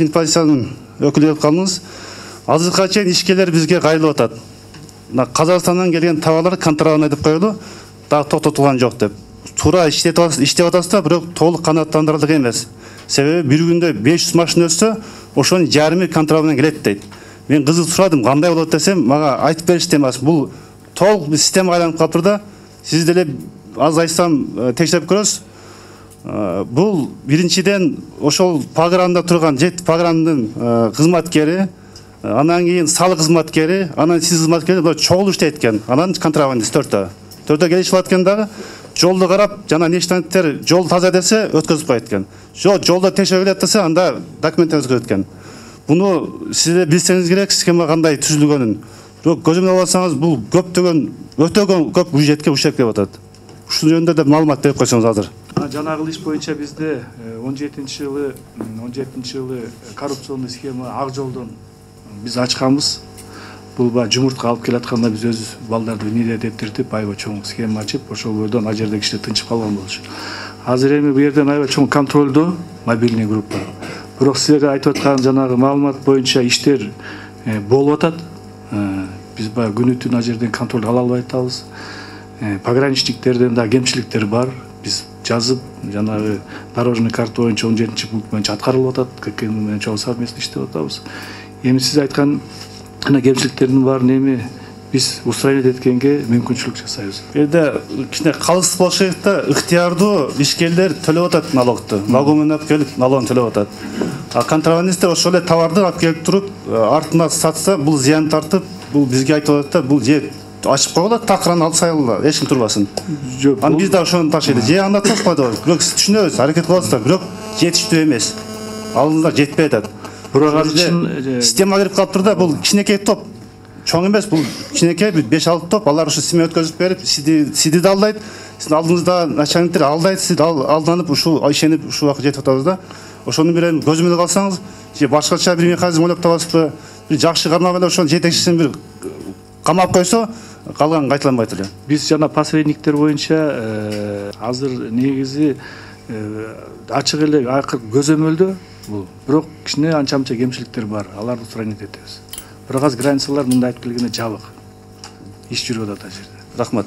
Финпозициянын өкүлү болуп калдыңыз. Азыркыга чейин ишкерлер бизге кайрылып атат. Мына Казакстандан келген товарлар контрабанда деп коюлду, дагы токтотулган жок деп. Туура иштеп атасыз да, бирок толук канааттандырылдык эмес. Себеби бир күндө 500 машина өтсө, ошонун жарымы контрабандадан келет дейт. Мен кызык сурадым, кандай болот десем, мага айтып беришти эмес. Бул толук bir система айланып калыптыр да. Сиз деле аз айтсам текшерип көрөсүз. Бул биринчиден ошол погранда турган 7 пограндын кызматкери, анан кийин салык кызматкери, анан сиз кызматкери чогулуп иштейт экен. Анан контрабандист 4 келишип аткан дагы жолду карап, жана нештенттер жол таза десе өткөзүп коет экен. Жолдо текшерип келет десе анда документ өткөзөт экен. Буну сиз да билсеңиз керек, схема кандай түзүлгөнүн. Бирок көзөмөл алсаңыз бул көптөгөн, өтө көп бюджетке ушеп келип атат. Ушул жөнүндө да маалымат берип койсоңуз азыр. Жанагы иш боюнча бизде 17-жылы коррупционный схема ак жолдон биз ачканбыз. Бул жумуртка алып келатканда биз өз балдарды ниет эттиртип, аябай чоң схема ачып, ошол бойдон ал жерде кишилер тынчып калган болчу. Азыр эми бу жерден аябай чоң контролдо мобильный группа. Бирок силер айтып аткан жанагы маалымат боюнча иштер болуп атат. Биз баягы күнү түн ал жерден контроль ала албай атабыз. Пограничниктерден да кемчиликтер бар. Биз жазып, жанагы дорожный карта боюнча 17-пункт боюнча аткарылып атат. ККМ менен чоң совместно иштеп атабыз. Эми сиз айткан кемчиликтердин баарын эми биз устранить эткенге мүмкүнчүлүк жасайбыз. Жерде кичине калыс болуш керек да, ыктыярдуу ишкерлер төлөп атат налогду. Налогун алып келип, налогун төлөп атат. А контрабандисттер ошол эле товарды алып келип туруп, артына сатса, бул зыян тартып, бул бизге айтып атат да, бул же ачып койгула, такыран алып сайылла, эч ким турбасын. Аны биз да ошону ташыйбыз. Же андатсак койдук. Бирок сиз түшүнөбүз, аракет кыласыздар, бирок жетиштүү эмес. Алдыңызда жетпей атат. Бирок ал үчүн система кирип калыптыр да, бул кичинекей топ. Чоң эмес, бул кичинекей 5-6 топ, алар ушу симе өткөзүп берип, сиди да алдайт. Сиздин алдыңызда начальниктер алдайт, сиз алданып ушул ишенип ушул убакка жетип атабыз да. Ошону бир эми көзөмөл калсаңыз, же башкача бир механизм ойлоп табасызбы? Бир жакшы кармап эле ошонун жетекчисин бир камап койсо, калган кайталанбайт эле. Биз жана посредниктер боюнча азыр негизи ачык эле көзөмөлдө бул. Бирок кичине анча-мынча кемчиликтер бар. Аларды устранить этебиз. Бирок азыр границалар мындай айтып келгенде жабык. Иш жүрүп атат ал жерде. Рахмат.